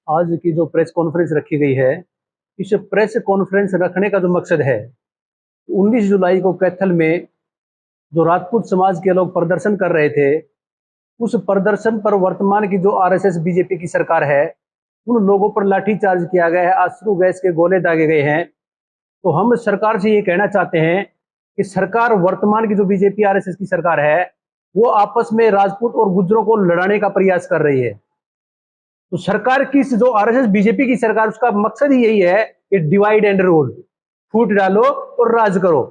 आज की जो प्रेस कॉन्फ्रेंस रखी गई है, इस प्रेस कॉन्फ्रेंस रखने का जो मकसद है, 19 जुलाई को कैथल में जो राजपूत समाज के लोग प्रदर्शन कर रहे थे, उस प्रदर्शन पर वर्तमान की जो आरएसएस बीजेपी की सरकार है, उन लोगों पर लाठीचार्ज किया गया है, आंसू गैस के गोले दागे गए हैं। तो हम सरकार से ये कहना चाहते हैं कि सरकार, वर्तमान की जो बीजेपी आरएसएस की सरकार है, वो आपस में राजपूत और गुर्जरों को लड़ाने का प्रयास कर रही है। तो सरकार की जो आरएसएस बीजेपी की सरकार, उसका मकसद ही यही है कि डिवाइड एंड रूल, फूट डालो और राज करो।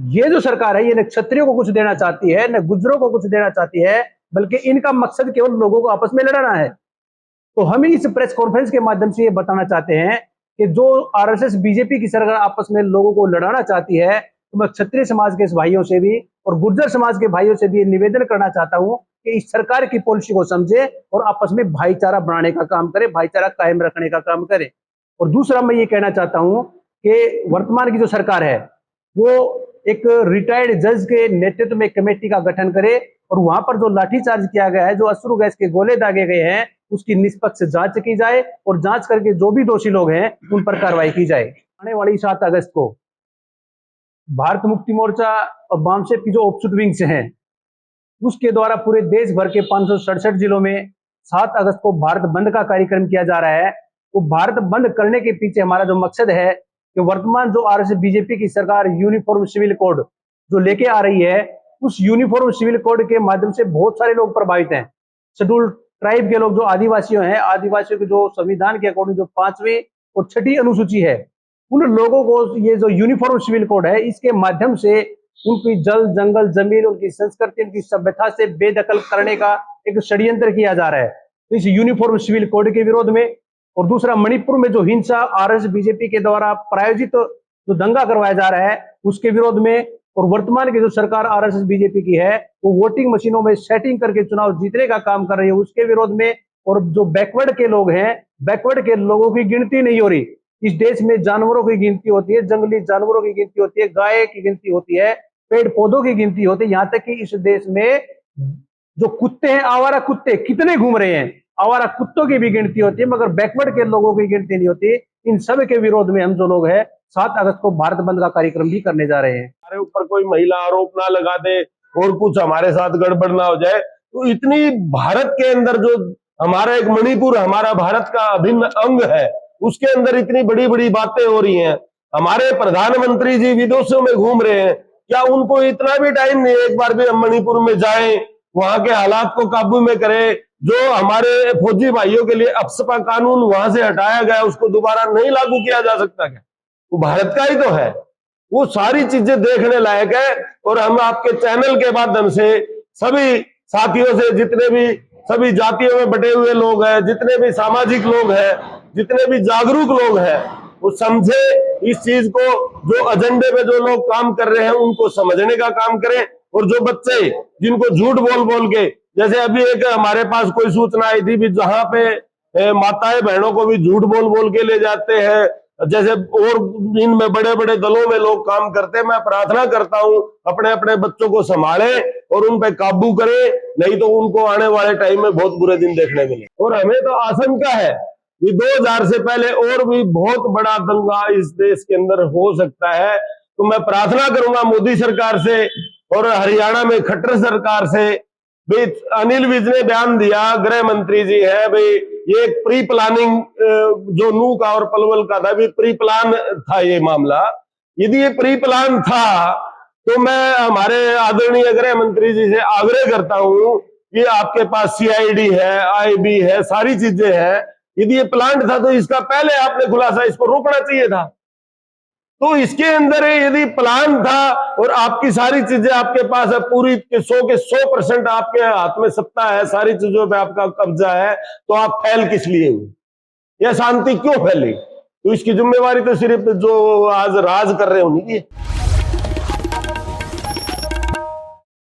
ये जो सरकार है, ये न क्षत्रियों को कुछ देना चाहती है, न गुर्जरों को कुछ देना चाहती है, बल्कि इनका मकसद केवल लोगों को आपस में लड़ाना है। तो हम इस प्रेस कॉन्फ्रेंस के माध्यम से ये बताना चाहते हैं कि जो आरएसएस बीजेपी की सरकार आपस में लोगों को लड़ाना चाहती है, तो मैं क्षत्रिय समाज के भाइयों से भी और गुर्जर समाज के भाइयों से भी निवेदन करना चाहता हूं कि इस सरकार की पॉलिसी को समझे और आपस में भाईचारा बढ़ाने का काम करे, भाईचारा कायम रखने का काम करे। और दूसरा मैं ये कहना चाहता हूं कि वर्तमान की जो सरकार है, वो एक रिटायर्ड जज के नेतृत्व में कमेटी का गठन करे और वहां पर जो लाठीचार्ज किया गया है, जो अश्रु गैस के गोले दागे गए हैं, उसकी निष्पक्ष जांच की जाए और जांच करके जो भी दोषी लोग हैं उन पर कार्रवाई की जाए। आने वाली 7 अगस्त को भारत मुक्ति मोर्चा और बामसेफ की जो ऑफशूट विंग्स हैं, उसके द्वारा पूरे देश भर के 567 जिलों में 7 अगस्त को भारत बंद का कार्यक्रम किया जा रहा है। वो भारत बंद करने के पीछे हमारा जो मकसद है कि वर्तमान जो आरएसएस बीजेपी की सरकार यूनिफॉर्म सिविल कोड जो लेके आ रही है, उस यूनिफॉर्म सिविल कोड के माध्यम से बहुत सारे लोग प्रभावित हैं। शेड्यूल ट्राइब के लोग जो आदिवासियों हैं, आदिवासियों के जो संविधान के अकॉर्डिंग जो 5वीं और 6ठी अनुसूची है, उन लोगों को ये जो यूनिफॉर्म सिविल कोड है, इसके माध्यम से उनकी जल जंगल जमीन, उनकी संस्कृति, उनकी सभ्यता से बेदखल करने का एक षड्यंत्र किया जा रहा है। तो इस यूनिफॉर्म सिविल कोड के विरोध में, और दूसरा मणिपुर में जो हिंसा आरएसएस बीजेपी के द्वारा प्रायोजित जो दंगा करवाया जा रहा है, उसके विरोध में, और वर्तमान की जो सरकार आरएसएस बीजेपी की है, वो वोटिंग मशीनों में सेटिंग करके चुनाव जीतने का काम कर रही है, उसके विरोध में। और जो बैकवर्ड के लोग हैं, बैकवर्ड के लोगों की गिनती नहीं हो रही। इस देश में जानवरों की गिनती होती है, जंगली जानवरों की गिनती होती है, गाय की गिनती होती है, पेड़ पौधों की गिनती होती है, यहाँ तक कि इस देश में जो कुत्ते हैं, आवारा कुत्ते कितने घूम रहे हैं, आवारा कुत्तों की भी गिनती होती है, मगर बैकवर्ड के लोगों की गिनती नहीं होती। इन सब के विरोध में हम जो लोग हैं 7 अगस्त को भारत बंद का कार्यक्रम भी करने जा रहे हैं। हमारे ऊपर कोई महिला आरोप ना लगा दे और कुछ हमारे साथ गड़बड़ ना हो जाए। तो इतनी भारत के अंदर जो हमारा एक मणिपुर हमारा भारत का अभिन्न अंग है, उसके अंदर इतनी बड़ी बड़ी बातें हो रही हैं। हमारे प्रधानमंत्री जी विदेशों में घूम रहे हैं, क्या उनको इतना भी टाइम नहीं है एक बार भी हम मणिपुर में जाएं, वहां के हालात को काबू में करें? जो हमारे फौजी भाइयों के लिए अफस्पा कानून वहां से हटाया गया, उसको दोबारा नहीं लागू किया जा सकता क्या? वो भारत का ही तो है। वो सारी चीजें देखने लायक है। और हम आपके चैनल के माध्यम से सभी साथियों से, जितने भी सभी जातियों में बटे हुए लोग हैं, जितने भी सामाजिक लोग हैं, जितने भी जागरूक लोग हैं, वो समझे इस चीज को। जो एजेंडे पे जो लोग काम कर रहे हैं उनको समझने का काम करें। और जो बच्चे जिनको झूठ बोल बोल के, जैसे अभी एक हमारे पास कोई सूचना आई थी भी जहां पे माताएं बहनों को भी झूठ बोल बोल के ले जाते हैं, जैसे और इनमें बड़े बड़े दलों में लोग काम करते हैं। मैं प्रार्थना करता हूं अपने अपने बच्चों को संभालें और उन पे काबू करें, नहीं तो उनको आने वाले टाइम में बहुत बुरे दिन देखने मिले। और हमें तो आशंका है कि 2000 से पहले और भी बहुत बड़ा दंगा इस देश के अंदर हो सकता है। तो मैं प्रार्थना करूंगा मोदी सरकार से और हरियाणा में खट्टर सरकार से, भाई अनिल विज ने बयान दिया, गृह मंत्री जी है, भाई ये एक प्री प्लानिंग जो नू का और पलवल का था, भी प्री प्लान था ये मामला। यदि ये प्री प्लान था तो मैं हमारे आदरणीय गृह मंत्री जी से आग्रह करता हूं कि आपके पास सीआईडी है, आईबी है, सारी चीजें हैं। यदि ये प्लान था तो इसका पहले आपने खुलासा, इसको रोकना चाहिए था। तो इसके अंदर यदि प्लान था और आपकी सारी चीजें आपके पास है, पूरी 100 के 100% आपके हाथ में सत्ता है, सारी चीजों पे आपका कब्जा है, तो आप फैल किस लिए हुए? यह शांति क्यों फैली? तो इसकी जिम्मेवारी तो सिर्फ जो आज राज कर रहे हैं उन्हीं की है।